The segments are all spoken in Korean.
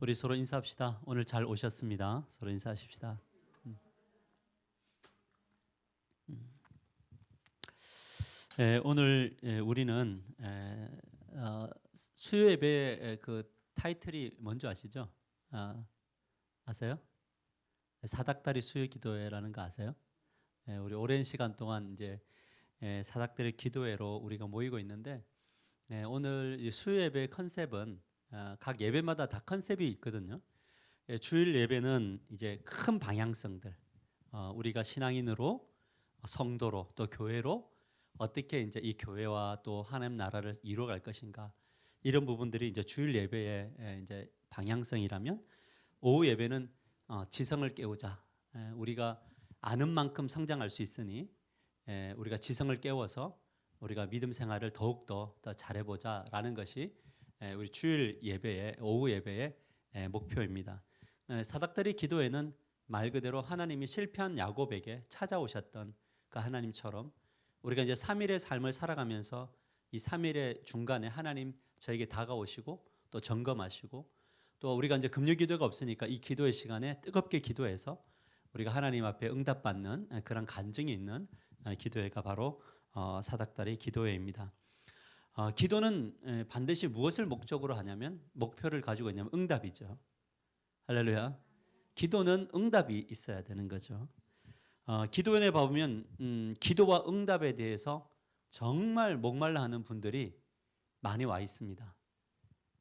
우리 서로 인사합시다. 오늘 잘 오셨습니다. 서로 인사하십시다. 오늘 우리는 수요 예배 그 타이틀이 뭔지 아시죠? 아세요? 사닥다리 수요 기도회라는 거 아세요? 우리 오랜 시간 동안 이제 사닥다리 기도회로 우리가 모이고 있는데 오늘 이 수요 예배 컨셉은 각 예배마다 다 컨셉이 있거든요. 주일 예배는 이제 큰 방향성들, 우리가 신앙인으로 성도로 또 교회로 어떻게 이제 이 교회와 또 하나님 나라를 이루어갈 것인가, 이런 부분들이 이제 주일 예배의 이제 방향성이라면, 오후 예배는 지성을 깨우자. 우리가 아는 만큼 성장할 수 있으니 우리가 지성을 깨워서 우리가 믿음 생활을 더욱더 더 잘해보자라는 것이 우리 주일 예배의 오후 예배의 목표입니다. 사닥다리 기도회는 말 그대로 하나님이 실패한 야곱에게 찾아오셨던 그 하나님처럼 우리가 이제 3일의 삶을 살아가면서 이 3일의 중간에 하나님 저에게 다가오시고 또 점검하시고, 또 우리가 이제 금요기도가 없으니까 이 기도의 시간에 뜨겁게 기도해서 우리가 하나님 앞에 응답받는 그런 간증이 있는 기도회가 바로 사닥다리 기도회입니다. 기도는 반드시 무엇을 목적으로 하냐면, 목표를 가지고 있냐면 응답이죠. 할렐루야. 기도는 응답이 있어야 되는 거죠. 기도원에 보면 기도와 응답에 대해서 정말 목말라 하는 분들이 많이 와 있습니다.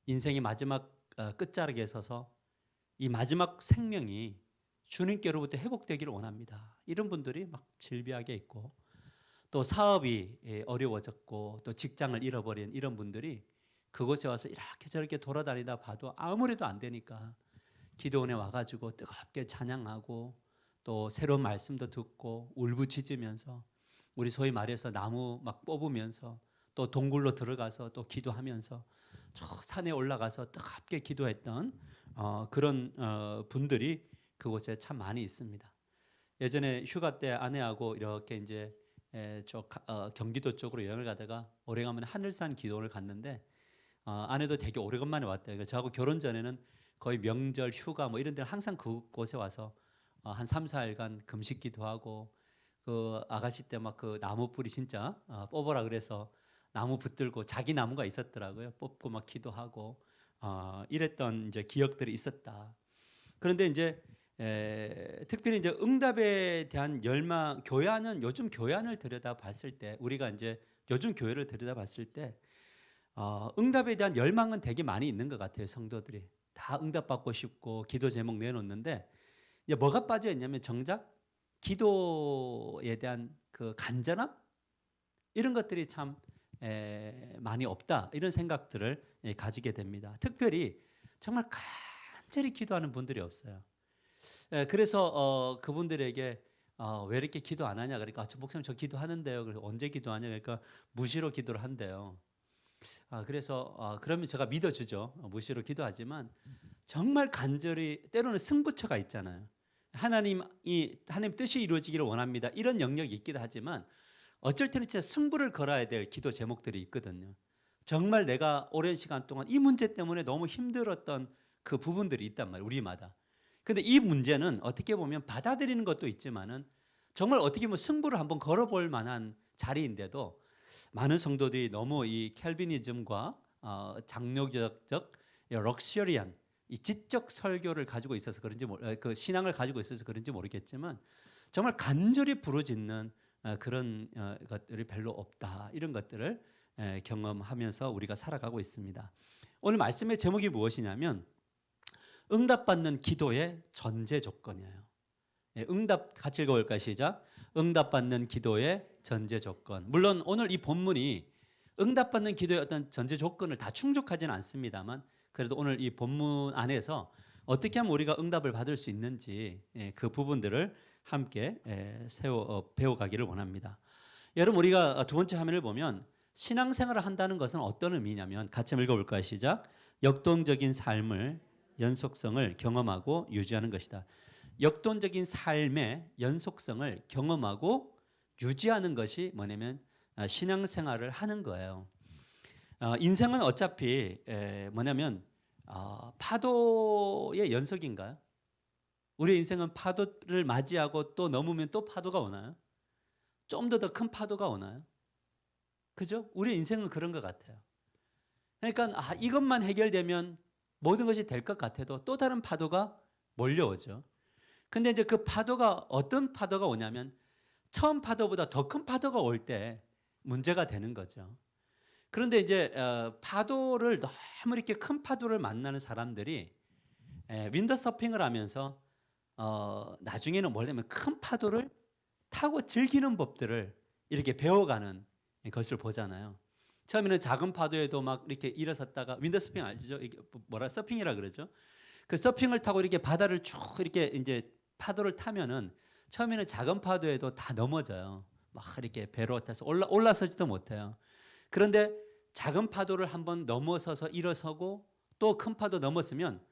인생의 마지막 끝자락에 서서 이 마지막 생명이 주님께로부터 회복되기를 원합니다. 이런 분들이 막 질비하게 있고, 또 사업이 어려워졌고 또 직장을 잃어버린 이런 분들이 그곳에 와서 이렇게 저렇게 돌아다니다 봐도 아무래도 안 되니까 기도원에 와가지고 뜨겁게 찬양하고 또 새로운 말씀도 듣고 울부짖으면서, 우리 소위 말해서 나무 막 뽑으면서 또 동굴로 들어가서 또 기도하면서 저 산에 올라가서 뜨겁게 기도했던 그런 분들이 그곳에 참 많이 있습니다. 예전에 휴가 때 아내하고 이렇게 이제 경기도 쪽으로 여행을 가다가 오래간만에 하늘산 기도원을 갔는데 아내도 되게 오래간만에 왔대요. 그러니까 저하고 결혼 전에는 거의 명절 휴가 뭐 이런 데는 항상 그곳에 와서 한 3, 4일간 금식 기도하고, 그 아가씨 때 막 그 나무 뿌리 진짜 뽑으라 그래서 나무 붙들고, 자기 나무가 있었더라고요. 뽑고 막 기도하고 이랬던 이제 기억들이 있었다. 그런데 이제 특별히 이제 응답에 대한 열망, 교회는 요즘 교회를 들여다 봤을 때, 우리가 이제 요즘 교회를 들여다 봤을 때 응답에 대한 열망은 되게 많이 있는 것 같아요. 성도들이 다 응답받고 싶고 기도 제목 내놓는데, 이제 뭐가 빠져 있냐면 정작 기도에 대한 그 간절함, 이런 것들이 참 많이 없다, 이런 생각들을 가지게 됩니다. 특별히 정말 간절히 기도하는 분들이 없어요. 그래서 그분들에게 왜 이렇게 기도 안 하냐 그러니까, 목사님 저 기도하는데요. 그래서 언제 기도하냐 그러니까 무시로 기도를 한대요. 그래서 그러면 제가 믿어주죠. 무시로 기도하지만 정말 간절히, 때로는 승부처가 있잖아요. 하나님 뜻이 이루어지기를 원합니다, 이런 영역이 있기도 하지만 어쩔 때는 진짜 승부를 걸어야 될 기도 제목들이 있거든요. 정말 내가 오랜 시간 동안 이 문제 때문에 너무 힘들었던 그 부분들이 있단 말이에요, 우리마다. 근데 이 문제는 어떻게 보면 받아들이는 것도 있지만은 정말 어떻게 보면 승부를 한번 걸어볼 만한 자리인데도, 많은 성도들이 너무 이 캘비니즘과 장로적 럭셔리한 이 지적 설교를 가지고 있어서 그런지, 그 신앙을 가지고 있어서 그런지 모르겠지만 정말 간절히 부르짖는 그런 것들이 별로 없다, 이런 것들을 경험하면서 우리가 살아가고 있습니다. 오늘 말씀의 제목이 무엇이냐면 응답받는 기도의 전제 조건이에요. 응답 같이 읽어볼까요? 시작. 응답받는 기도의 전제 조건. 물론 오늘 이 본문이 응답받는 기도의 어떤 전제 조건을 다 충족하지는 않습니다만, 그래도 오늘 이 본문 안에서 어떻게 하면 우리가 응답을 받을 수 있는지 그 부분들을 함께 배워가기를 원합니다. 여러분, 우리가 두 번째 화면을 보면 신앙생활을 한다는 것은 어떤 의미냐면, 같이 한번 읽어볼까요? 시작. 역동적인 삶을, 연속성을 경험하고 유지하는 것이다. 역동적인 삶의 연속성을 경험하고 유지하는 것이 뭐냐면 신앙생활을 하는 거예요. 인생은 어차피 뭐냐면 파도의 연속인가요? 우리 인생은 파도를 맞이하고 또 넘으면 또 파도가 오나요? 좀 더 큰 파도가 오나요? 그죠? 우리 인생은 그런 것 같아요. 그러니까 이것만 해결되면 모든 것이 될 것 같아도 또 다른 파도가 몰려오죠. 근데 이제 그 파도가 어떤 파도가 오냐면 처음 파도보다 더 큰 파도가 올 때 문제가 되는 거죠. 그런데 이제 파도를 너무 이렇게 큰 파도를 만나는 사람들이 윈더 서핑을 하면서 나중에는 뭐냐면 큰 파도를 타고 즐기는 법들을 이렇게 배워가는 것을 보잖아요. 처음에는 작은 파도에도 막 이렇게 일어섰다가 윈더 서핑 알죠? 이게 뭐라 서핑이라 그러죠? 그 서핑을 타고 이렇게 바다를 쭉 이렇게 이제 파도를 타면은 처음에는 작은 파도에도 다 넘어져요. 막 이렇게 배로 타서 올라서지도 못해요. 그런데 작은 파도를 한번 넘어서서 일어서고 또 큰 파도 넘었으면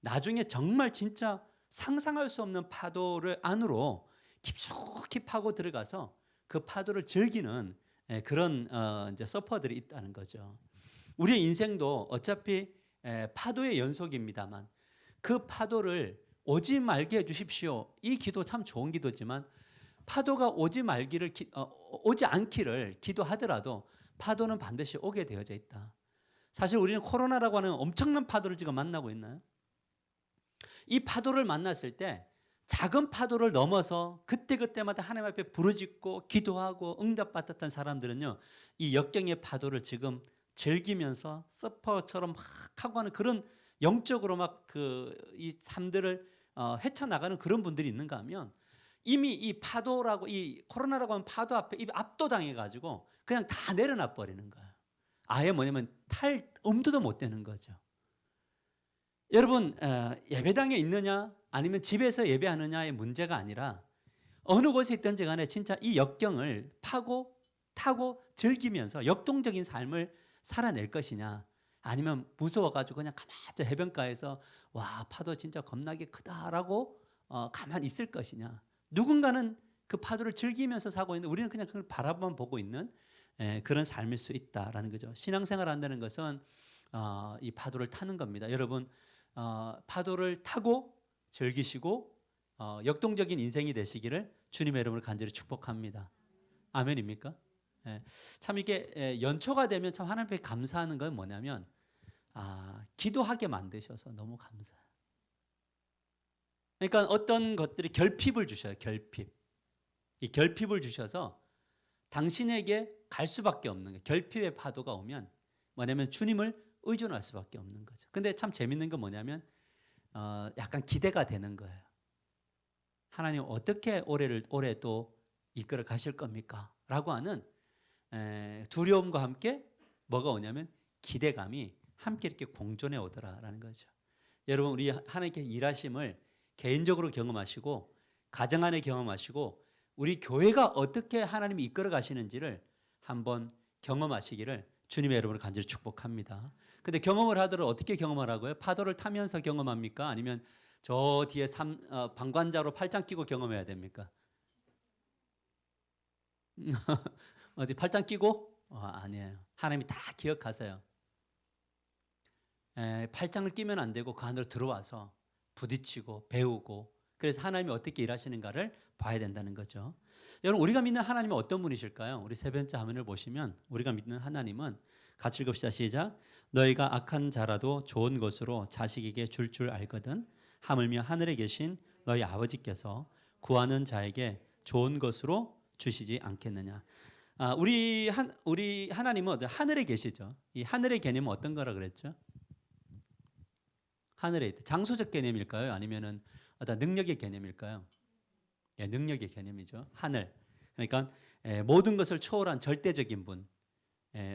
나중에 정말 진짜 상상할 수 없는 파도를 안으로 깊숙이 파고 들어가서 그 파도를 즐기는 그런 이제 서퍼들이 있다는 거죠. 우리의 인생도 어차피 파도의 연속입니다만 그 파도를 오지 말게 해주십시오. 이 기도 참 좋은 기도지만 파도가 오지 않기를 기도하더라도 파도는 반드시 오게 되어져 있다. 사실 우리는 코로나라고 하는 엄청난 파도를 지금 만나고 있나요? 이 파도를 만났을 때 작은 파도를 넘어서 그때그때마다 하나님 앞에 부르짖고 기도하고 응답받았던 사람들은요, 이 역경의 파도를 지금 즐기면서 서퍼처럼 막 하고 하는 그런 영적으로 막 이 삶들을 헤쳐나가는 그런 분들이 있는가 하면 이미 이 파도라고 이 코로나라고 하는 파도 앞에 압도당해 가지고 그냥 다 내려놔 버리는 거예요. 아예 뭐냐면 탈 엄두도 못 대는 거죠. 여러분 예배당에 있느냐 아니면 집에서 예배하느냐의 문제가 아니라 어느 곳에 있든지 간에 진짜 이 역경을 타고 즐기면서 역동적인 삶을 살아낼 것이냐 아니면 무서워가지고 그냥 가만히 해변가에서 와 파도 진짜 겁나게 크다라고 가만히 있을 것이냐. 누군가는 그 파도를 즐기면서 사고 있는데 우리는 그냥 그걸 바라만 보고 있는 그런 삶일 수 있다라는 거죠. 신앙생활 한다는 것은 이 파도를 타는 겁니다. 여러분 파도를 타고 즐기시고 역동적인 인생이 되시기를 주님의 이름으로 간절히 축복합니다. 아멘입니까? 참 이게 연초가 되면 참 하나님께 감사하는 건 뭐냐면 기도하게 만드셔서 너무 감사해요. 그러니까 어떤 것들이 결핍을 주셔요. 이 결핍을 주셔서 당신에게 갈 수밖에 없는 거예요. 결핍의 파도가 오면 뭐냐면 주님을 의존할 수밖에 없는 거죠. 근데 참 재밌는 건 뭐냐면 약간 기대가 되는 거예요. 하나님 어떻게 올해 또 이끌어 가실 겁니까? 라고 하는 두려움과 함께 뭐가 오냐면 기대감이 함께 이렇게 공존해 오더라라는 거죠. 여러분 우리 하나님께 일하심을 개인적으로 경험하시고 가정 안에 경험하시고 우리 교회가 어떻게 하나님이 이끌어 가시는지를 한번 경험하시기를 주님의 이름으로 간절히 축복합니다. 근데 경험을 하더라도 어떻게 경험하라고요? 파도를 타면서 경험합니까? 아니면 저 뒤에 방관자로 팔짱 끼고 경험해야 됩니까? 어디 팔짱 끼고? 아니에요. 하나님이 다 기억하세요. 팔짱을 끼면 안 되고 그 안으로 들어와서 부딪히고 배우고 그래서 하나님이 어떻게 일하시는가를 봐야 된다는 거죠. 여러분 우리가 믿는 하나님은 어떤 분이실까요? 우리 세 번째 화면을 보시면 우리가 믿는 하나님은 같이 읽읍시다. 시작. 너희가 악한 자라도 좋은 것으로 자식에게 줄 알거든 하물며 하늘에 계신 너희 아버지께서 구하는 자에게 좋은 것으로 주시지 않겠느냐. 우리 하나님은 하늘에 계시죠. 이 하늘의 개념은 어떤 거라 그랬죠? 하늘에 있다. 장소적 개념일까요? 아니면은 어떤 능력의 개념일까요? 예, 능력의 개념이죠. 하늘. 그러니까 모든 것을 초월한 절대적인 분.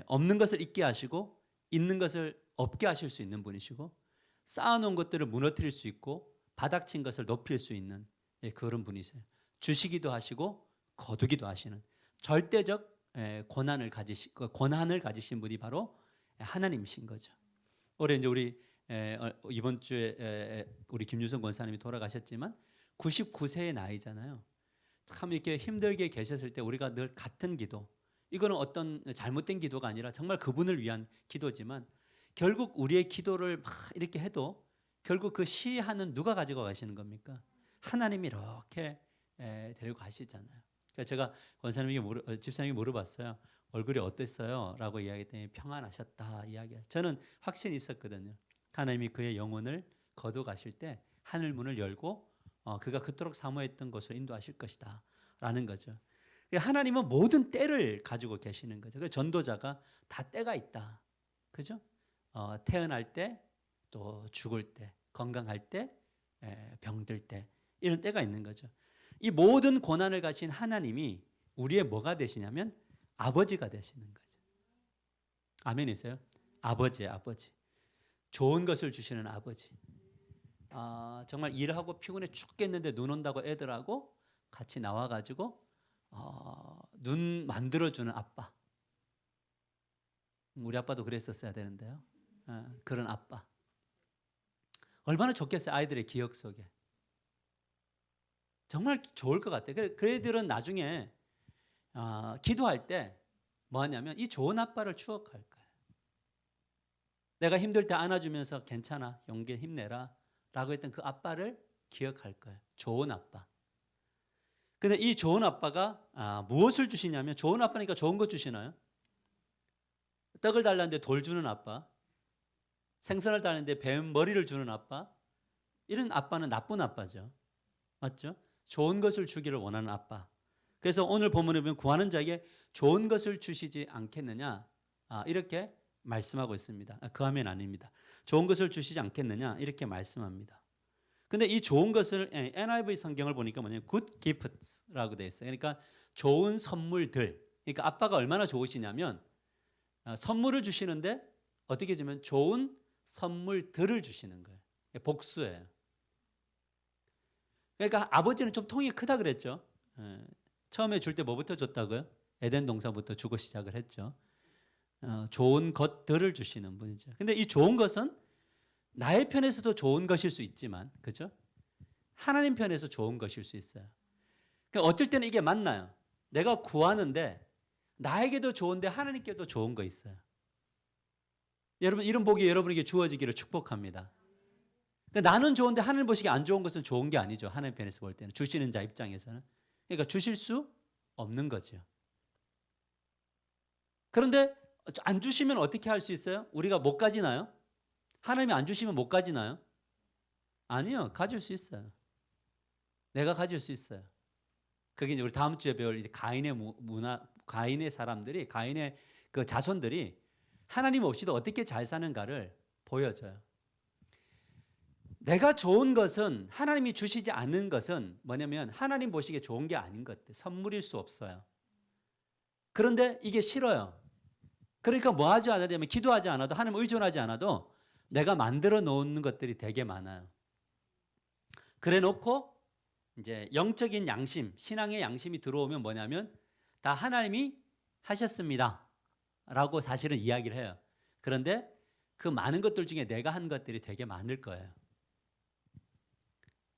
없는 것을 있게 하시고 있는 것을 없게 하실 수 있는 분이시고 쌓아놓은 것들을 무너뜨릴 수 있고 바닥친 것을 높일 수 있는 그런 분이세요. 주시기도 하시고 거두기도 하시는 절대적 권한을 가지신 분이 바로 하나님이신 거죠. 올해 이제 우리 이번 주에 우리 김유성 권사님이 돌아가셨지만 99세의 나이잖아요. 참 이렇게 힘들게 계셨을 때 우리가 늘 같은 기도, 이거는 어떤 잘못된 기도가 아니라 정말 그분을 위한 기도지만 결국 우리의 기도를 막 이렇게 해도 결국 그 시한은 누가 가지고 가시는 겁니까? 하나님이 이렇게 데리고 가시잖아요. 그러니까 제가 권사님에게 집사님이 물어봤어요. 얼굴이 어땠어요? 라고 이야기했더니 평안하셨다 이야기해요. 저는 확신이 있었거든요. 하나님이 그의 영혼을 거둬 가실 때 하늘 문을 열고 그가 그토록 사모했던 곳으로 인도하실 것이다 라는 거죠. 하나님은 모든 때를 가지고 계시는 거죠. 그래서 전도자가 다 때가 있다. 그죠? 태어날 때, 또 죽을 때, 건강할 때, 병들 때 이런 때가 있는 거죠. 이 모든 고난을 가진 하나님이 우리의 뭐가 되시냐면 아버지가 되시는 거죠. 아멘이세요? 아버지예요, 아버지. 좋은 것을 주시는 아버지. 정말 일하고 피곤해 죽겠는데 눈 온다고 애들하고 같이 나와가지고 눈 만들어주는 아빠. 우리 아빠도 그랬었어야 되는데요. 그런 아빠. 얼마나 좋겠어요, 아이들의 기억 속에. 정말 좋을 것 같아요. 그 애들은 나중에 기도할 때 뭐 하냐면 이 좋은 아빠를 추억할 거예요. 내가 힘들 때 안아주면서 괜찮아, 용기 힘내라 라고 했던 그 아빠를 기억할 거예요. 좋은 아빠. 근데 이 좋은 아빠가 무엇을 주시냐면, 좋은 아빠니까 좋은 거 주시나요? 떡을 달라는데 돌 주는 아빠, 생선을 달라는데 뱀 머리를 주는 아빠, 이런 아빠는 나쁜 아빠죠. 맞죠? 좋은 것을 주기를 원하는 아빠. 그래서 오늘 본문에 보면 구하는 자에게 좋은 것을 주시지 않겠느냐, 이렇게 말씀하고 있습니다. 그하면 아닙니다. 좋은 것을 주시지 않겠느냐 이렇게 말씀합니다. 근데 이 좋은 것을 NIV 성경을 보니까 뭐냐면 good gifts라고 되어 있어요. 그러니까 좋은 선물들. 그러니까 아빠가 얼마나 좋으시냐면 선물을 주시는데 어떻게 주면 좋은 선물들을 주시는 거예요. 복수예요. 그러니까 아버지는 좀 통이 크다 그랬죠. 처음에 줄 때 뭐부터 줬다고요? 에덴 동산부터 주고 시작을 했죠. 좋은 것들을 주시는 분이죠. 근데 이 좋은 것은 나의 편에서도 좋은 것일 수 있지만, 그죠? 하나님 편에서 좋은 것일 수 있어요. 그러니까 어쩔 때는 이게 맞나요? 내가 구하는데 나에게도 좋은데 하나님께도 좋은 거 있어요. 여러분, 이런 복이 여러분에게 주어지기를 축복합니다. 그러니까 나는 좋은데 하나님 보시기에 안 좋은 것은 좋은 게 아니죠. 하나님 편에서 볼 때는, 주시는 자 입장에서는. 그러니까 주실 수 없는 거죠. 그런데 안 주시면 어떻게 할 수 있어요? 우리가 못 가지나요? 하나님이 안 주시면 못 가지나요? 아니요, 가질 수 있어요. 내가 가질 수 있어요. 그게 이제 우리 다음 주에 배울 이제 가인의 문화, 가인의 사람들이, 가인의 그 자손들이 하나님 없이도 어떻게 잘 사는가를 보여줘요. 내가 좋은 것은, 하나님이 주시지 않는 것은 뭐냐면 하나님 보시기에 좋은 게 아닌 것들, 선물일 수 없어요. 그런데 이게 싫어요. 그러니까 뭐 하지 않으려면, 기도하지 않아도, 하나님 의존하지 않아도 내가 만들어 놓는 것들이 되게 많아요. 그래 놓고 이제 영적인 양심, 신앙의 양심이 들어오면 뭐냐면 다 하나님이 하셨습니다 라고 사실은 이야기를 해요. 그런데 그 많은 것들 중에 내가 한 것들이 되게 많을 거예요.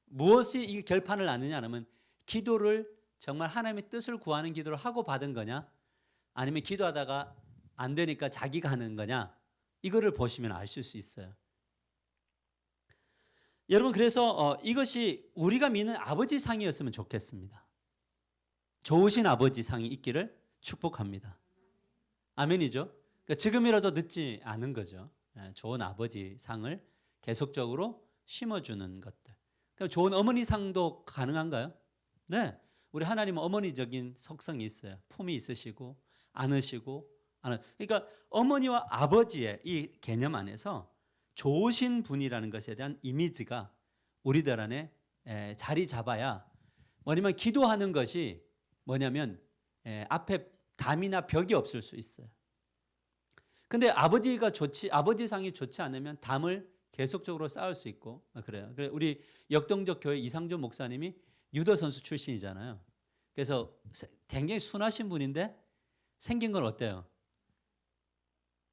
무엇이 이 결판을 낳느냐 하면, 기도를 정말 하나님의 뜻을 구하는 기도를 하고 받은 거냐, 아니면 기도하다가 안 되니까 자기가 하는 거냐, 이거를 보시면 아실 수 있어요. 여러분, 그래서 이것이 우리가 믿는 아버지 상이었으면 좋겠습니다. 좋으신 아버지 상이 있기를 축복합니다. 아멘이죠. 그러니까 지금이라도 늦지 않은 거죠. 좋은 아버지 상을 계속적으로 심어주는 것들. 그럼 좋은 어머니 상도 가능한가요? 네. 우리 하나님은 어머니적인 속성이 있어요. 품이 있으시고 안으시고. 그러니까 어머니와 아버지의 이 개념 안에서 좋으신 분이라는 것에 대한 이미지가 우리들 안에 자리 잡아야, 뭐냐면 기도하는 것이 뭐냐면 앞에 담이나 벽이 없을 수 있어요. 근데 아버지 상이 좋지 않으면 담을 계속적으로 쌓을 수 있고 그래요. 우리 역동적 교회 이상준 목사님이 유도 선수 출신이잖아요. 그래서 굉장히 순하신 분인데 생긴 건 어때요?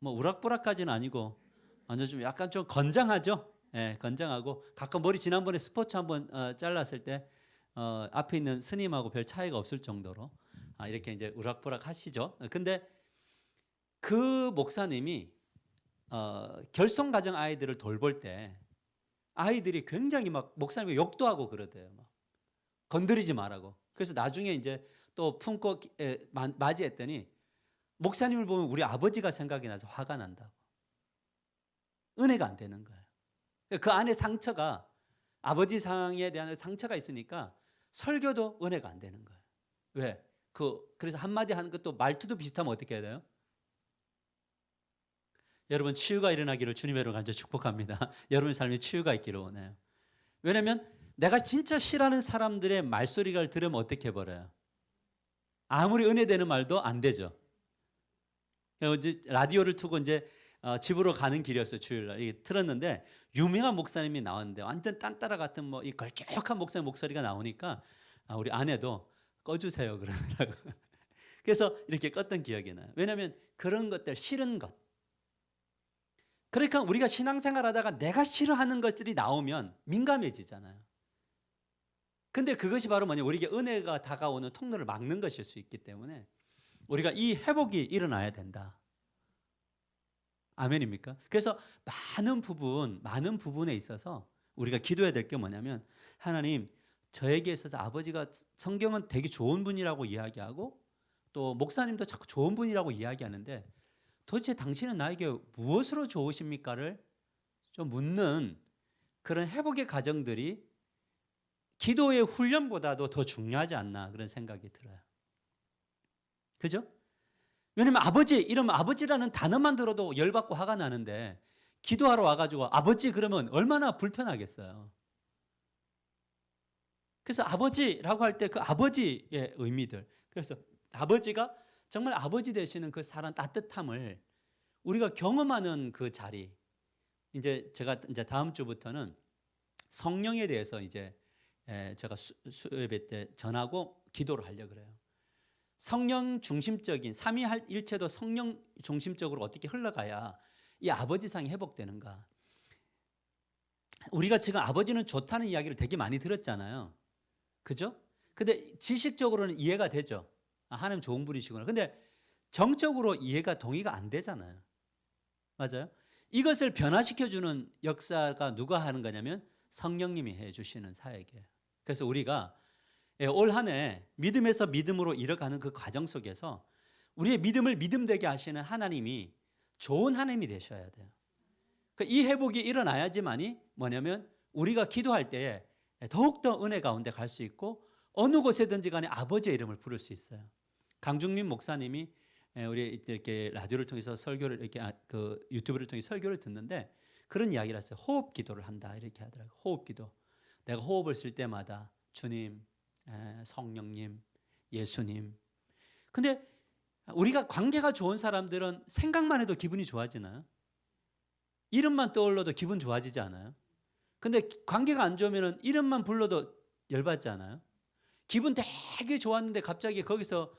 뭐 우락부락까지는 아니고 완전 좀 약간 좀 건장하죠. 건장하고 가끔 머리 지난번에 스포츠 한번 잘랐을 때 앞에 있는 스님하고 별 차이가 없을 정도로 이렇게 이제 우락부락 하시죠. 근데 그 목사님이 결손 가정 아이들을 돌볼 때 아이들이 굉장히 막 목사님이 욕도 하고 그러대요. 막 건드리지 말라고. 그래서 나중에 이제 또 품고 맞이했더니 목사님을 보면 우리 아버지가 생각이 나서 화가 난다고. 은혜가 안 되는 거예요. 그 안에 상처가 아버지 상에 대한 상처가 있으니까 설교도 은혜가 안 되는 거예요. 왜? 그래서 한마디 하는 것도 말투도 비슷하면 어떻게 해야 돼요? 여러분 치유가 일어나기를 주님의 이름으로 간절히 축복합니다. 여러분의 삶에 치유가 있기를 원해요. 왜냐하면 내가 진짜 싫어하는 사람들의 말소리를 들으면 어떻게 해버려요? 아무리 은혜되는 말도 안 되죠. 이제 라디오를 틀고 이제 집으로 가는 길이었어요. 주일날 이게 틀었는데 유명한 목사님이 나왔는데 완전 딴따라 같은 뭐 이 걸쭉한 목사님 목소리가 나오니까 우리 아내도 꺼주세요 그러더라고. 그래서 이렇게 껐던 기억이 나요. 왜냐하면 그런 것들 싫은 것. 그러니까 우리가 신앙생활하다가 내가 싫어하는 것들이 나오면 민감해지잖아요. 근데 그것이 바로 뭐냐 우리에게 은혜가 다가오는 통로를 막는 것일 수 있기 때문에 우리가 이 회복이 일어나야 된다. 아멘입니까? 그래서 많은 부분에 있어서 우리가 기도해야 될 게 뭐냐면 하나님 저에게 있어서 아버지가 성경은 되게 좋은 분이라고 이야기하고 또 목사님도 자꾸 좋은 분이라고 이야기하는데 도대체 당신은 나에게 무엇으로 좋으십니까를 좀 묻는 그런 회복의 과정들이 기도의 훈련보다도 더 중요하지 않나 그런 생각이 들어요. 그죠? 왜냐면 아버지 이러면 아버지라는 단어만 들어도 열받고 화가 나는데 기도하러 와가지고 아버지 그러면 얼마나 불편하겠어요. 그래서 아버지라고 할 때 그 아버지의 의미들 그래서 아버지가 정말 아버지 되시는 그 사랑 따뜻함을 우리가 경험하는 그 자리 이제 제가 이제 다음 주부터는 성령에 대해서 이제 제가 수요예배 때 전하고 기도를 하려고 그래요. 성령 중심적인 삼위일체도 성령 중심적으로 어떻게 흘러가야 이 아버지상이 회복되는가. 우리가 지금 아버지는 좋다는 이야기를 되게 많이 들었잖아요. 그죠? 근데 지식적으로는 이해가 되죠. 하나님 좋은 분이시구나. 근데 정적으로 이해가 동의가 안 되잖아요. 맞아요? 이것을 변화시켜주는 역사가 누가 하는 거냐면 성령님이 해주시는 사역이에요. 그래서 우리가 올 한 해 믿음에서 믿음으로 이뤄가는 그 과정 속에서 우리의 믿음을 믿음되게 하시는 하나님이 좋은 하나님이 되셔야 돼요. 이 회복이 일어나야지만이 뭐냐면 우리가 기도할 때에 더욱더 은혜 가운데 갈 수 있고 어느 곳에든지 간에 아버지의 이름을 부를 수 있어요. 강중민 목사님이 우리 이렇게 라디오를 통해서 설교를 이렇게 그 유튜브를 통해 설교를 듣는데 그런 이야기를 했어요. 호흡 기도를 한다 이렇게 하더라고요. 호흡 기도. 내가 호흡을 쓸 때마다 주님, 성령님, 예수님. 근데 우리가 관계가 좋은 사람들은 생각만 해도 기분이 좋아지나요? 이름만 떠올려도 기분 좋아지지 않아요? 근데 관계가 안 좋으면 이름만 불러도 열받지 않아요? 기분 되게 좋았는데 갑자기 거기서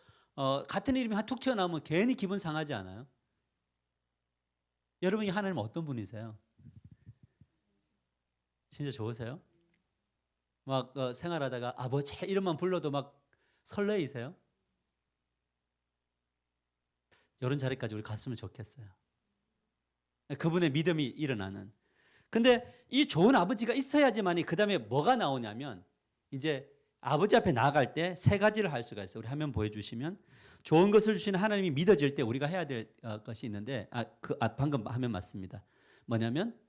같은 이름이 툭 튀어나오면 괜히 기분 상하지 않아요? 여러분이 하나님 어떤 분이세요? 진짜 좋으세요? 막 생활하다가 아버지 이름만 불러도 막 설레이세요? 이런 자리까지 우리 갔으면 좋겠어요. 그분의 믿음이 일어나는. 근데 이 좋은 아버지가 있어야지만이 그 다음에 뭐가 나오냐면 이제 아버지 앞에 나아갈 때 세 가지를 할 수가 있어요. 우리 화면 보여주시면 좋은 것을 주시는 하나님이 믿어질 때 우리가 해야 될 것이 있는데 방금 화면 맞습니다. 뭐냐면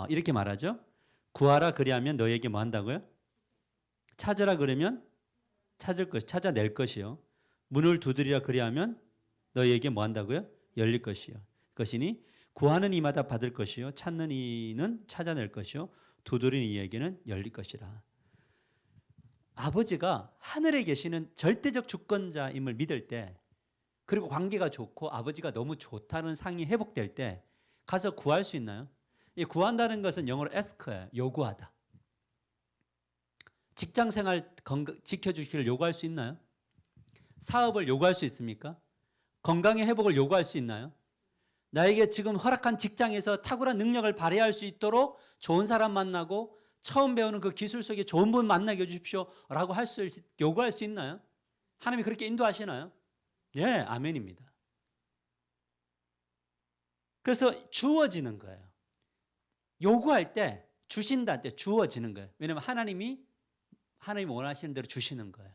이렇게 말하죠. 구하라 그리하면 너에게 뭐 한다고요? 찾으라 그러면 찾을 것, 찾아낼 것이요. 문을 두드리라 그리하면 너희에게 뭐 한다고요? 열릴 것이요. 그것이니 구하는 이마다 받을 것이요. 찾는 이는 찾아낼 것이요. 두드리는 이에게는 열릴 것이라. 아버지가 하늘에 계시는 절대적 주권자임을 믿을 때 그리고 관계가 좋고 아버지가 너무 좋다는 상이 회복될 때 가서 구할 수 있나요? 이 구한다는 것은 영어로 ask예요. 요구하다. 직장 생활 지켜주기를 요구할 수 있나요? 사업을 요구할 수 있습니까? 건강의 회복을 요구할 수 있나요? 나에게 지금 허락한 직장에서 탁월한 능력을 발휘할 수 있도록 좋은 사람 만나고 처음 배우는 그 기술 속에 좋은 분 만나게 해주십시오 라고 요구할 수 있나요? 하나님이 그렇게 인도하시나요? 예, 아멘입니다. 그래서 주어지는 거예요. 요구할 때 주신다 할 때 주어지는 거예요. 왜냐하면 하나님이 원하시는 대로 주시는 거예요.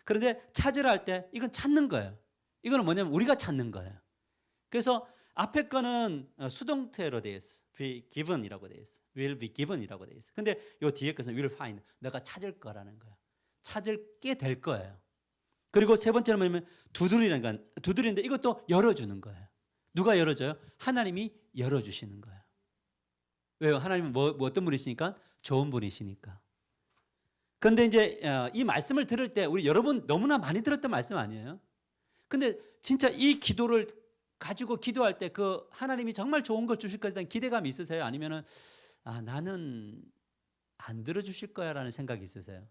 그런데 찾으라 할 때 이건 찾는 거예요. 이거는 뭐냐면 우리가 찾는 거예요. 그래서 앞에 거는 수동태로 되어 있어. be given이라고 되어 있어. will be given이라고 되어 있어. 근데 요 뒤에 것은 will find. 내가 찾을 거라는 거예요. 찾게 될 거예요. 그리고 세 번째는 뭐냐면 두드리는 건 두드리는데 이것도 열어주는 거예요. 누가 열어줘요? 하나님이 열어주시는 거예요. 왜요? 하나님은 뭐 어떤 분이시니까? 좋은 분이시니까. 그런데 이제 이 말씀을 들을 때 우리 여러분 너무나 많이 들었던 말씀 아니에요? 근데 진짜 이 기도를 가지고 기도할 때 그 하나님이 정말 좋은 걸 주실 것에 대한 기대감이 있으세요? 아니면은 나는 안 들어주실 거야라는 생각이 있으세요?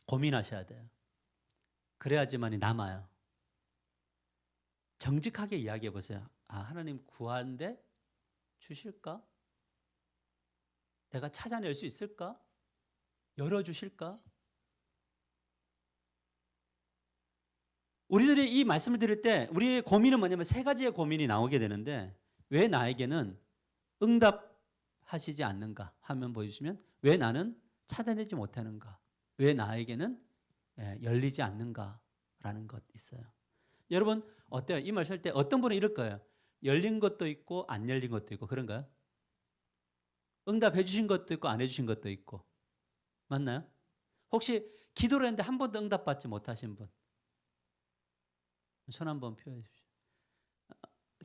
고민하셔야 돼요. 그래야지만이 남아요. 정직하게 이야기해 보세요. 하나님 구하는데 주실까? 내가 찾아낼 수 있을까? 열어주실까? 우리들이 이 말씀을 들을 때 우리의 고민은 뭐냐면 세 가지의 고민이 나오게 되는데 왜 나에게는 응답하시지 않는가 하면 보여주시면 왜 나는 찾아내지 못하는가? 왜 나에게는 열리지 않는가라는 것 있어요. 여러분 어때요? 이 말씀 할 때 어떤 분은 이럴 거예요. 열린 것도 있고 안 열린 것도 있고 그런가요? 응답해 주신 것도 있고 안 해주신 것도 있고 맞나요? 혹시 기도를 했는데 한 번도 응답받지 못하신 분? 손 한번 표해 주십시오.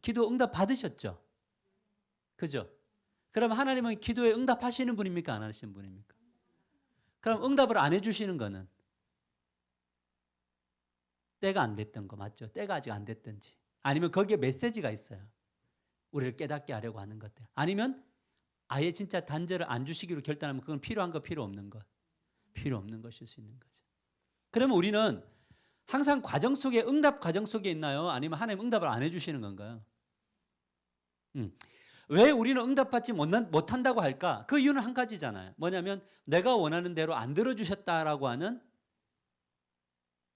기도 응답 받으셨죠? 그죠? 그럼 하나님은 기도에 응답하시는 분입니까? 안 하시는 분입니까? 그럼 응답을 안 해주시는 거는 때가 안 됐던 거 맞죠? 때가 아직 안 됐든지 아니면 거기에 메시지가 있어요. 우리를 깨닫게 하려고 하는 것들 아니면 아예 진짜 단절을 안 주시기로 결단하면 그건 필요한 거 필요 없는 것 필요 없는 것일 수 있는 거죠. 그러면 우리는 항상 과정 속에 응답 과정 속에 있나요? 아니면 하나님 응답을 안 해주시는 건가요? 왜 우리는 응답받지 못한다고 할까? 그 이유는 한 가지잖아요. 뭐냐면 내가 원하는 대로 안 들어주셨다라고 하는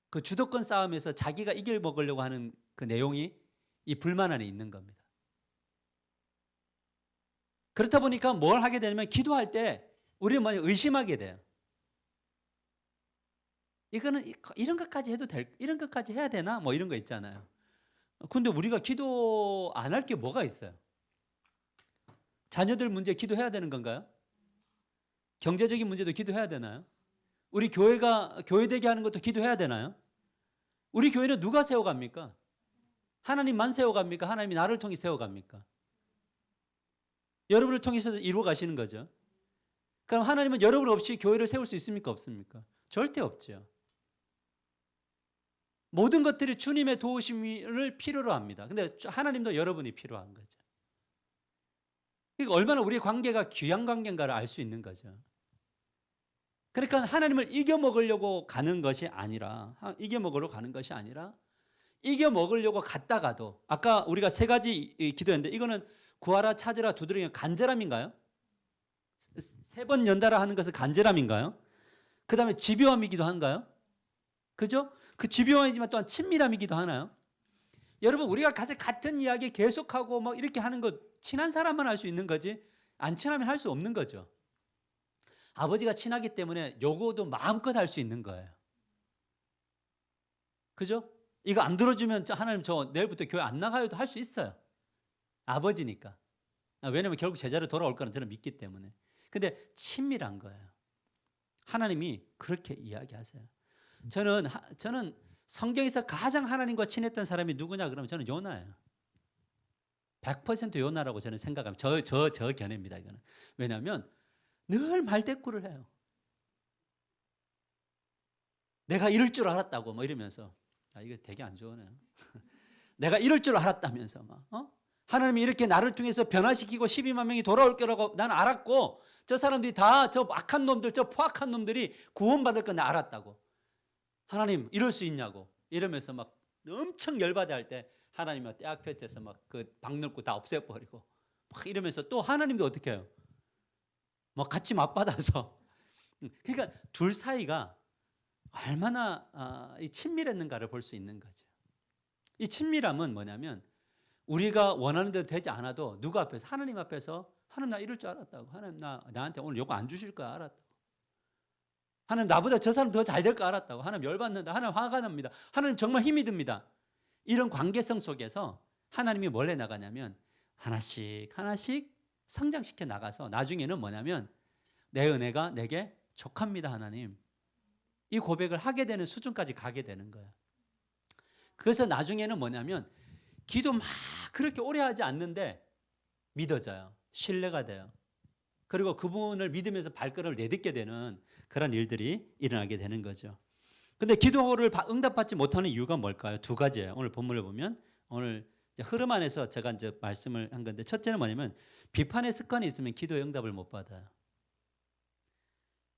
그 주도권 싸움에서 자기가 이길 먹으려고 하는 그 내용이 이 불만 안에 있는 겁니다. 그렇다 보니까 뭘 하게 되냐면 기도할 때 우리는 많이 의심하게 돼요. 이거는 이런 것까지 해도 이런 것까지 해야 되나? 뭐 이런 거 있잖아요. 근데 우리가 기도 안 할 게 뭐가 있어요? 자녀들 문제 기도해야 되는 건가요? 경제적인 문제도 기도해야 되나요? 우리 교회가 교회되게 하는 것도 기도해야 되나요? 우리 교회는 누가 세워갑니까? 하나님만 세워갑니까? 하나님이 나를 통해 세워갑니까? 여러분을 통해서 이루어 가시는 거죠. 그럼 하나님은 여러분 없이 교회를 세울 수 있습니까? 없습니까? 절대 없죠. 모든 것들이 주님의 도우심을 필요로 합니다. 근데 하나님도 여러분이 필요한 거죠. 그러니까 얼마나 우리의 관계가 귀한 관계인가를 알 수 있는 거죠. 그러니까 하나님을 이겨먹으려고 가는 것이 아니라 이겨먹으러 가는 것이 아니라 이겨먹으려고 갔다가도 아까 우리가 세 가지 기도했는데 이거는 구하라 찾으라 두드리는 간절함인가요? 세 번 연달아 하는 것은 간절함인가요? 그 다음에 집요함이기도 한가요? 그죠? 그 집요함이지만 또한 친밀함이기도 하나요? 여러분 우리가 같은 이야기 계속하고 뭐 이렇게 하는 것 친한 사람만 할 수 있는 거지 안 친하면 할 수 없는 거죠. 아버지가 친하기 때문에 요거도 마음껏 할 수 있는 거예요. 그죠? 이거 안 들어주면 하나님 저 내일부터 교회 안 나가요도 할 수 있어요. 아버지니까. 왜냐하면 결국 제자로 돌아올 거는 저는 믿기 때문에. 근데 친밀한 거예요. 하나님이 그렇게 이야기하세요. 저는 성경에서 가장 하나님과 친했던 사람이 누구냐 그러면 저는 요나예요. 100% 요나라고 저는 생각합니다. 저 견해입니다. 이거는. 왜냐하면 늘 말대꾸를 해요. 내가 이럴 줄 알았다고 뭐 이러면서 이거 되게 안 좋으네요. 내가 이럴 줄 알았다면서 막 하나님이 이렇게 나를 통해서 변화시키고 12만 명이 돌아올 거라고 나는 알았고 저 사람들이 다 저 악한 놈들 저 포악한 놈들이 구원받을 건 나 알았다고. 하나님 이럴 수 있냐고 이러면서 막 엄청 열받아 할 때 하나님이 떼악 펼쳐서 막 그 박넓고 다 없애버리고 막 이러면서 또 하나님도 어떻게 해요? 막 같이 맞받아서 그러니까 둘 사이가 얼마나 이 친밀했는가를 볼 수 있는 거죠. 이 친밀함은 뭐냐면 우리가 원하는 대로 되지 않아도 누구 앞에서 하나님 앞에서 하나님 나 이럴 줄 알았다고. 하나님 나한테 오늘 요거 안 주실 거 알았다고. 하나님 나보다 저 사람 더 잘 될 거 알았다고. 하나님 열받는다. 하나님 화가 납니다. 하나님 정말 힘이 듭니다. 이런 관계성 속에서 하나님이 뭘 해나가냐면 하나씩 하나씩 성장시켜 나가서 나중에는 뭐냐면 내 은혜가 내게 족합니다 하나님. 이 고백을 하게 되는 수준까지 가게 되는 거예요. 그래서 나중에는 뭐냐면 기도 막 그렇게 오래 하지 않는데 믿어져요. 신뢰가 돼요. 그리고 그분을 믿으면서 발걸음을 내딛게 되는 그런 일들이 일어나게 되는 거죠. 근데 기도를 응답받지 못하는 이유가 뭘까요? 두 가지예요. 오늘 본문을 보면 오늘 흐름 안에서 제가 이제 말씀을 한 건데 첫째는 뭐냐면 비판의 습관이 있으면 기도의 응답을 못 받아요.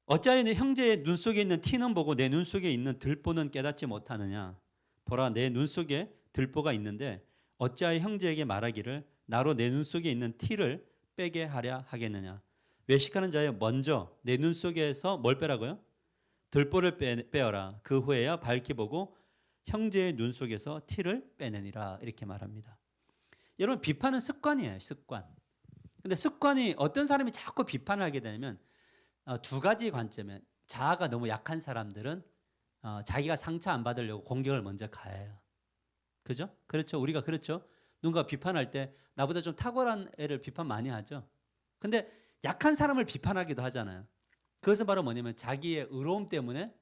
어찌하여 내 형제의 눈 속에 있는 티는 보고 내 눈 속에 있는 들보는 깨닫지 못하느냐. 보라 내 눈 속에 들보가 있는데 어찌하여 형제에게 말하기를 나로 내 눈 속에 있는 티를 빼게 하랴 하겠느냐. 외식하는 자여 먼저 내 눈 속에서 뭘 빼라고요? 들보를 빼어라. 그 후에야 밝히 보고 형제의 눈 속에서 티를 빼내니라. 이렇게 말합니다. 여러분 비판은 습관이에요. 습관. 근데 습관이 어떤 사람이 자꾸 비판을 하게 되면 두 가지 관점에 자아가 너무 약한 사람들은 자기가 상처 안 받으려고 공격을 먼저 가해요. 그죠? 그렇죠. 우리가 그렇죠. 누군가 비판할 때 나보다 좀 탁월한 애를 비판 많이 하죠. 근데 약한 사람을 비판하기도 하잖아요. 그것은 바로 뭐냐면 자기의 의로움 때문에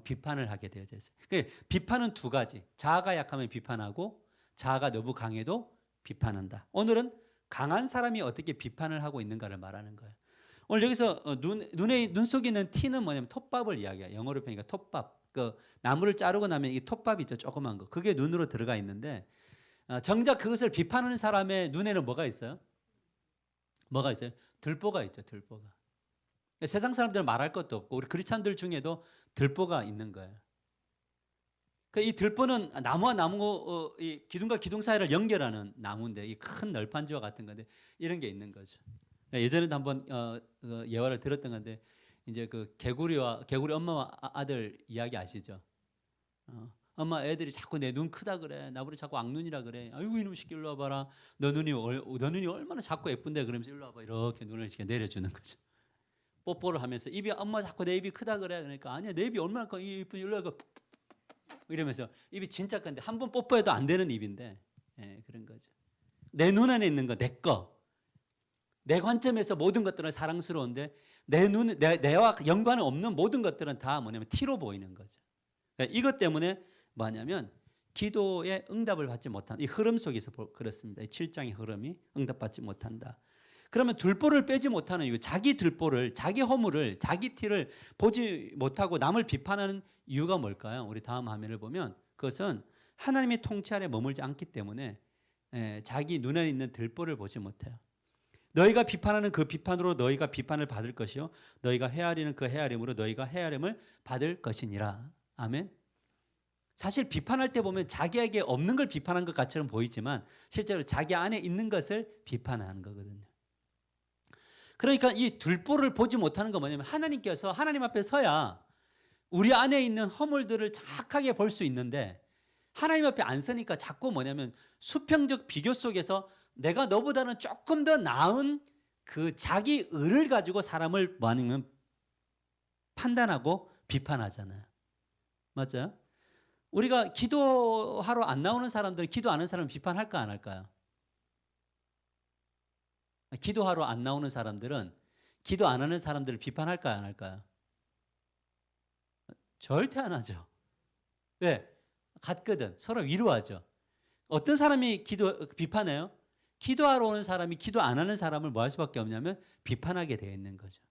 비판을 하게 되어져 있어요. 그러니까 비판은 두 가지. 자아가 약하면 비판하고 자아가 너무 강해도 비판한다. 오늘은 강한 사람이 어떻게 비판을 하고 있는가를 말하는 거예요. 오늘 여기서 눈 속에 있는 티는 뭐냐면 톱밥을 이야기해요. 영어로 표현이니까 톱밥. 그 나무를 자르고 나면 이 톱밥 있죠. 조그만 거. 그게 눈으로 들어가 있는데 정작 그것을 비판하는 사람의 눈에는 뭐가 있어요? 뭐가 있어요? 들보가 있죠. 들보가. 세상 사람들은 말할 것도 없고 우리 크리스찬들 중에도 들보가 있는 거예요. 이 들보는 나무와 나무 이 기둥과 기둥 사이를 연결하는 나무인데 이 큰 널판지와 같은 건데 이런 게 있는 거죠. 예전에도 한번 예화를 들었던 건데 이제 그 개구리 엄마와 아들 이야기 아시죠? 엄마 애들이 자꾸 내 눈 크다 그래. 나보고 자꾸 악눈이라 그래. 아이고 이놈 새끼 일로 와봐라. 너 눈이 얼마나 작고 예쁜데 그러면서 일로 와봐. 이렇게 눈을 이렇게 내려주는 거죠. 뽀뽀를 하면서 엄마 자꾸 내 입이 크다 그래. 그러니까 아니야 내 입이 얼마나 커. 이쁜 일로 와봐. 이러면서 입이 진짜 큰데 한 번 뽀뽀해도 안 되는 입인데 그런 거죠. 내 눈 안에 있는 거 내 거. 내 관점에서 모든 것들은 사랑스러운데 내와 연관은 없는 모든 것들은 다 뭐냐면 티로 보이는 거죠. 그러니까 이것 때문에 뭐냐면 기도에 응답을 받지 못한 이 흐름 속에서 그렇습니다. 이 7장의 흐름이 응답받지 못한다. 그러면 들보를 빼지 못하는 이유, 자기 들보를, 자기 허물을, 자기 티를 보지 못하고 남을 비판하는 이유가 뭘까요? 우리 다음 화면을 보면 그것은 하나님의 통치 아래 머물지 않기 때문에 자기 눈에 있는 들보를 보지 못해요. 너희가 비판하는 그 비판으로 너희가 비판을 받을 것이요 너희가 헤아리는 그 헤아림으로 너희가 헤아림을 받을 것이니라. 아멘. 사실 비판할 때 보면 자기에게 없는 걸 비판한 것 같처럼 보이지만 실제로 자기 안에 있는 것을 비판하는 거거든요. 그러니까 이 들보를 보지 못하는 건 뭐냐면 하나님께서 하나님 앞에 서야 우리 안에 있는 허물들을 정확하게 볼 수 있는데 하나님 앞에 안 서니까 자꾸 뭐냐면 수평적 비교 속에서 내가 너보다는 조금 더 나은 그 자기 의를 가지고 사람을 뭐하냐면 판단하고 비판하잖아요. 맞아요? 우리가 기도하러 안 나오는 사람들, 기도 안 하는 사람 비판할까 안 할까요? 기도하러 안 나오는 사람들은 기도 안 하는 사람들을 비판할까요 안 할까요? 절대 안 하죠. 왜? 같거든. 서로 위로하죠. 어떤 사람이 비판해요? 기도하러 오는 사람이 기도 안 하는 사람을 뭐 할 수밖에 없냐면 비판하게 되어 있는 거죠.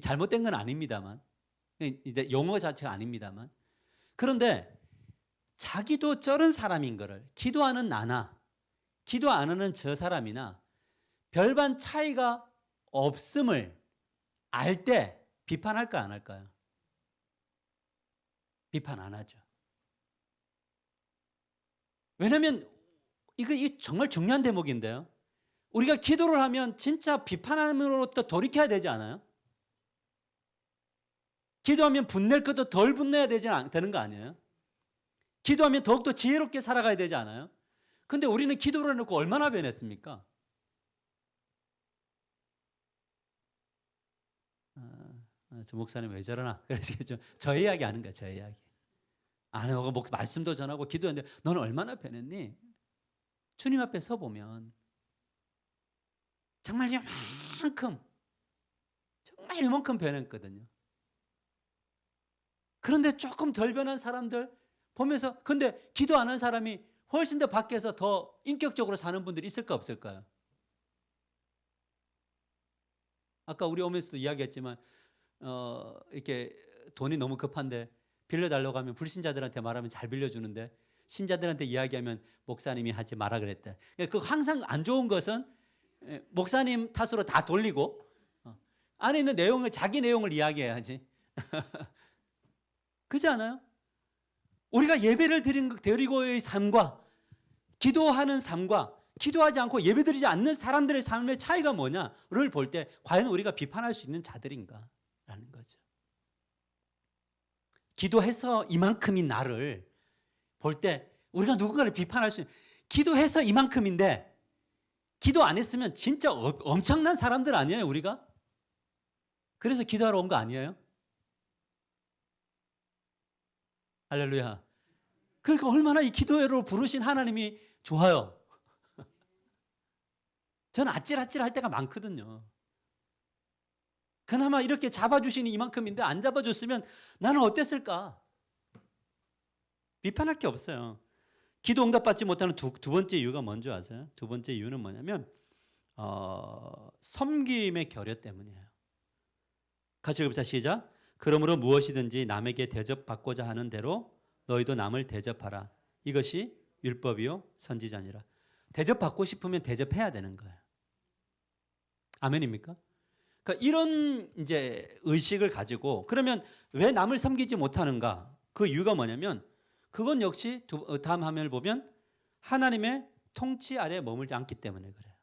잘못된 건 아닙니다만 이제 용어 자체가 아닙니다만 그런데 자기도 저런 사람인 거를 기도하는 나나 기도 안 하는 저 사람이나 별반 차이가 없음을 알 때 비판할까 안 할까요? 비판 안 하죠. 왜냐하면 이게 정말 중요한 대목인데요. 우리가 기도를 하면 진짜 비판함으로 또 돌이켜야 되지 않아요? 기도하면 분낼 것도 덜 분내야 되는 거 아니에요? 기도하면 더욱더 지혜롭게 살아가야 되지 않아요? 근데 우리는 기도를 해놓고 얼마나 변했습니까? 저 목사님 왜 저러나? 그래서 저 이야기 하는 거야, 저 이야기. 뭐 말씀도 전하고 기도했는데 너는 얼마나 변했니? 주님 앞에 서 보면 정말 이만큼 변했거든요. 그런데 조금 덜 변한 사람들 보면서, 근데 기도 안 하는 사람이 훨씬 더 밖에서 더 인격적으로 사는 분들이 있을까 없을까요? 아까 우리 오면서도 이야기했지만 이렇게 돈이 너무 급한데 빌려달라고 하면 불신자들한테 말하면 잘 빌려주는데 신자들한테 이야기하면 목사님이 하지 마라 그랬대. 그 항상 안 좋은 것은 목사님 탓으로 다 돌리고 안에 있는 내용을, 자기 내용을 이야기해야지. 그렇지 않아요? 우리가 예배를 드리고의 삶과 기도하는 삶과 기도하지 않고 예배드리지 않는 사람들의 삶의 차이가 뭐냐를 볼 때 과연 우리가 비판할 수 있는 자들인가라는 거죠. 기도해서 이만큼인 나를 볼 때 우리가 누군가를 비판할 수 있는, 기도해서 이만큼인데 기도 안 했으면 진짜 엄청난 사람들 아니에요, 우리가? 그래서 기도하러 온 거 아니에요? 할렐루야. 그러니까 얼마나 이 기도회로 부르신 하나님이 좋아요. 저는 아찔아찔할 때가 많거든요. 그나마 이렇게 잡아주시니 이만큼인데 안 잡아줬으면 나는 어땠을까? 비판할 게 없어요. 기도 응답받지 못하는 두 번째 이유가 뭔지 아세요? 두 번째 이유는 뭐냐면 섬김의 결여 때문이에요. 같이 읽읍시다. 시작. 그러므로 무엇이든지 남에게 대접받고자 하는 대로 너희도 남을 대접하라. 이것이 율법이요 선지자니라. 대접받고 싶으면 대접해야 되는 거예요. 아멘입니까? 그러니까 이런 이제 의식을 가지고, 그러면 왜 남을 섬기지 못하는가? 그 이유가 뭐냐면 그건 역시 다음 화면을 보면 하나님의 통치 아래 머물지 않기 때문에 그래요.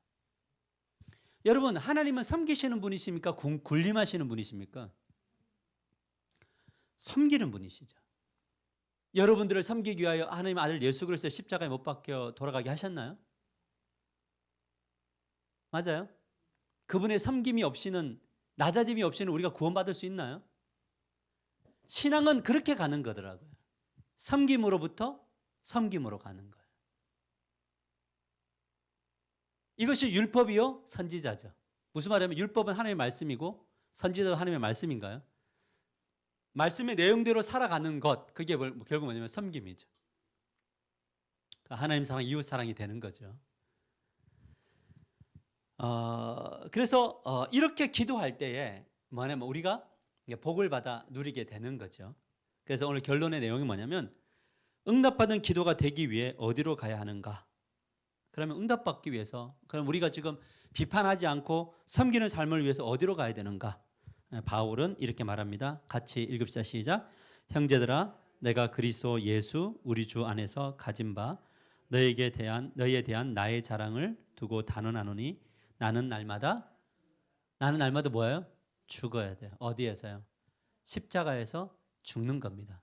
여러분, 하나님은 섬기시는 분이십니까? 군림하시는 분이십니까? 섬기는 분이시죠. 여러분들을 섬기기 위하여 하나님 아들 예수 그리스도의 십자가에 못 박혀 돌아가게 하셨나요? 맞아요? 그분의 섬김이 없이는, 낮아짐이 없이는 우리가 구원받을 수 있나요? 신앙은 그렇게 가는 거더라고요. 섬김으로부터 섬김으로 가는 거예요. 이것이 율법이요 선지자죠. 무슨 말이냐면 율법은 하나님의 말씀이고 선지자도 하나님의 말씀인가요? 말씀의 내용대로 살아가는 것, 그게 결국 뭐냐면 섬김이죠. 하나님 사랑, 이웃 사랑이 되는 거죠. 그래서 이렇게 기도할 때에 뭐냐면 우리가 복을 받아 누리게 되는 거죠. 그래서 오늘 결론의 내용이 뭐냐면 응답받은 기도가 되기 위해 어디로 가야 하는가? 그러면 응답받기 위해서, 그럼 우리가 지금 비판하지 않고 섬기는 삶을 위해서 어디로 가야 되는가? 바울은 이렇게 말합니다. 같이 읽읍시다. 시작. 형제들아, 내가 그리스도 예수 우리 주 안에서 가진 바 너희에 대한 나의 자랑을 두고 단언하노니 나는 날마다 뭐예요? 죽어야 돼요. 어디에서요? 십자가에서 죽는 겁니다.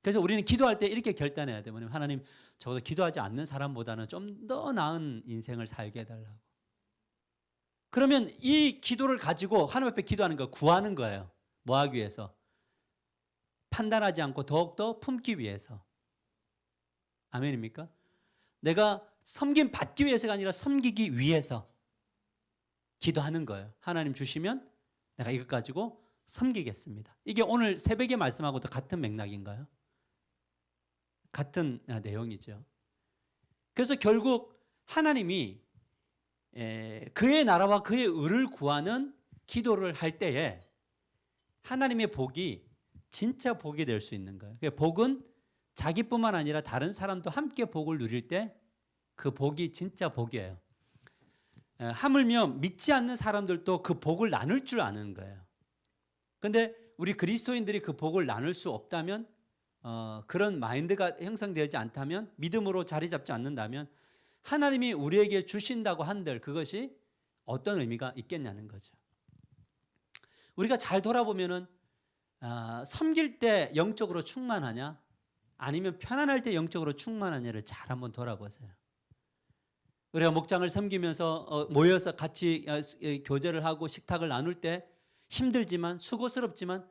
그래서 우리는 기도할 때 이렇게 결단해야 돼요. 뭐냐면 하나님, 적어도 기도하지 않는 사람보다는 좀 더 나은 인생을 살게 해달라고. 그러면 이 기도를 가지고 하나님 앞에 기도하는 거, 구하는 거예요. 뭐 하기 위해서? 판단하지 않고 더욱더 품기 위해서. 아멘입니까? 내가 섬김 받기 위해서가 아니라 섬기기 위해서 기도하는 거예요. 하나님 주시면 내가 이것 가지고 섬기겠습니다. 이게 오늘 새벽에 말씀하고도 같은 맥락인가요? 같은 내용이죠. 그래서 결국 하나님이 그의 나라와 그의 의를 구하는 기도를 할 때에 하나님의 복이 진짜 복이 될 수 있는 거예요. 복은 자기뿐만 아니라 다른 사람도 함께 복을 누릴 때 그 복이 진짜 복이에요. 하물며 믿지 않는 사람들도 그 복을 나눌 줄 아는 거예요. 그런데 우리 그리스도인들이 그 복을 나눌 수 없다면, 그런 마인드가 형성되지 않다면, 믿음으로 자리 잡지 않는다면 하나님이 우리에게 주신다고 한들 그것이 어떤 의미가 있겠냐는 거죠. 우리가 잘 돌아보면은 섬길 때 영적으로 충만하냐? 아니면 편안할 때 영적으로 충만하냐를 잘 한번 돌아보세요. 우리가 목장을 섬기면서 모여서 같이 교제를 하고 식탁을 나눌 때 힘들지만 수고스럽지만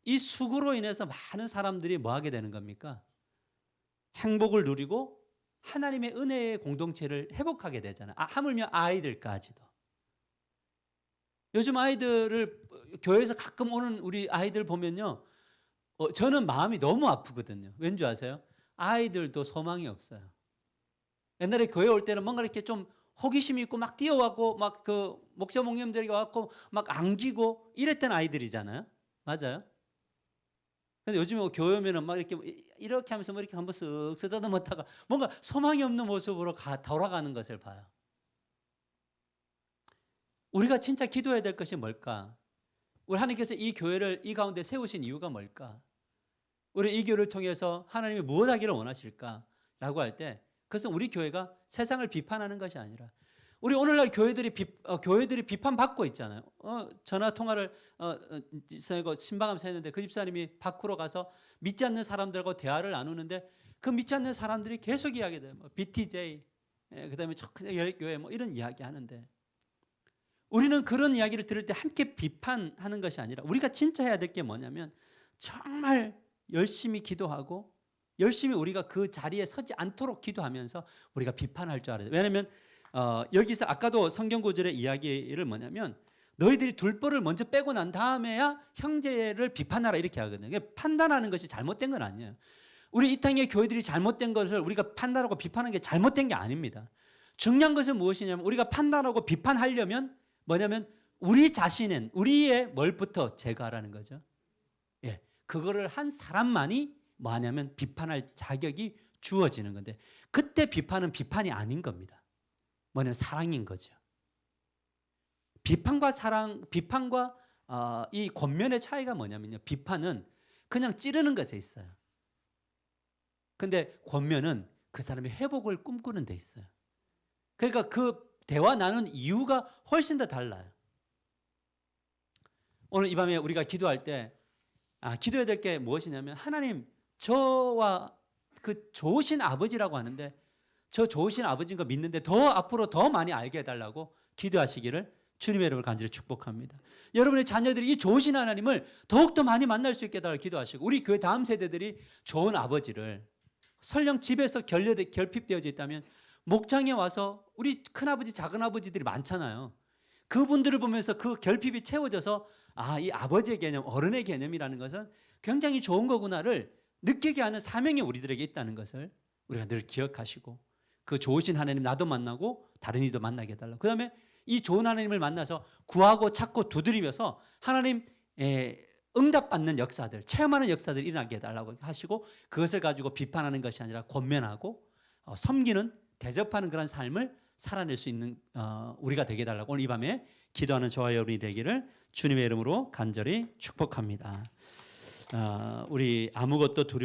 이 수고로 인해서 많은 사람들이 뭐 하게 되는 겁니까? 행복을 누리고 하나님의 은혜의 공동체를 회복하게 되잖아요. 하물며 아이들까지도. 요즘 아이들을 교회에서 가끔 오는 우리 아이들 보면요. 저는 마음이 너무 아프거든요. 왠지 아세요? 아이들도 소망이 없어요. 옛날에 교회 올 때는 뭔가 이렇게 좀 호기심이 있고 막 뛰어왔고 막 그 목사 목님들이 와갖고 막 안기고 이랬던 아이들이잖아요. 맞아요? 근데 요즘에 교회 오면은 막 이렇게 하면서 뭐 이렇게 한번 쓱 쓰다듬었다가 뭔가 소망이 없는 모습으로 돌아가는 것을 봐요. 우리가 진짜 기도해야 될 것이 뭘까? 우리 하나님께서 이 교회를 이 가운데 세우신 이유가 뭘까? 우리 이 교회를 통해서 하나님이 무엇 하기를 원하실까? 라고 할 때 그것은 우리 교회가 세상을 비판하는 것이 아니라 우리 오늘날 교회들이 비판받고 있잖아요. 전화 통화를 신방하면서 했는데 그 집사님이 밖으로 가서 믿지 않는 사람들하고 대화를 나누는데 그 믿지 않는 사람들이 계속 이야기돼요. BTJ, 그다음에 열교회 뭐 이런 이야기 하는데 우리는 그런 이야기를 들을 때 함께 비판하는 것이 아니라 우리가 진짜 해야 될 게 뭐냐면 정말 열심히 기도하고 열심히 우리가 그 자리에 서지 않도록 기도하면서 우리가 비판할 줄 알아야 돼요. 왜냐하면 여기서 아까도 성경 구절의 이야기를 뭐냐면 너희들이 둘보를 먼저 빼고 난 다음에야 형제를 비판하라 이렇게 하거든요. 판단하는 것이 잘못된 건 아니에요. 우리 이 땅의 교회들이 잘못된 것을 우리가 판단하고 비판하는 게 잘못된 게 아닙니다. 중요한 것은 무엇이냐면 우리가 판단하고 비판하려면 뭐냐면 우리 자신은 우리의 뭘부터 제거하라는 거죠. 예, 그거를 한 사람만이 뭐하냐면 비판할 자격이 주어지는 건데 그때 비판은 비판이 아닌 겁니다. 뭐냐면 사랑인 거죠. 비판과 사랑, 비판과 이 권면의 차이가 뭐냐면요. 비판은 그냥 찌르는 것에 있어요. 근데 권면은 그 사람의 회복을 꿈꾸는 데 있어요. 그러니까 그 대화 나눈 이유가 훨씬 더 달라요. 오늘 이 밤에 우리가 기도할 때 기도해야 될 게 무엇이냐면 하나님 저와 그 좋으신 아버지라고 하는데 저 좋으신 아버지인 거 믿는데 더 앞으로 더 많이 알게 해달라고 기도하시기를 주님의 이름으로 간절히 축복합니다. 여러분의 자녀들이 이 좋으신 하나님을 더욱더 많이 만날 수 있게 해달라고 기도하시고 우리 교회 다음 세대들이 좋은 아버지를 설령 집에서 결핍되어져 있다면 목장에 와서 우리 큰아버지 작은아버지들이 많잖아요. 그분들을 보면서 그 결핍이 채워져서 이 아버지의 개념, 어른의 개념이라는 것은 굉장히 좋은 거구나를 느끼게 하는 사명이 우리들에게 있다는 것을 우리가 늘 기억하시고 그 좋으신 하나님 나도 만나고 다른 이도 만나게 해달라고. 그 다음에 이 좋은 하나님을 만나서 구하고 찾고 두드리면서 하나님 응답받는 역사들, 체험하는 역사들 일어나게 해달라고 하시고 그것을 가지고 비판하는 것이 아니라 권면하고 섬기는 대접하는 그런 삶을 살아낼 수 있는 우리가 되게 해달라고 오늘 이 밤에 기도하는 저와 여러분이 되기를 주님의 이름으로 간절히 축복합니다. 우리 아무것도 두려워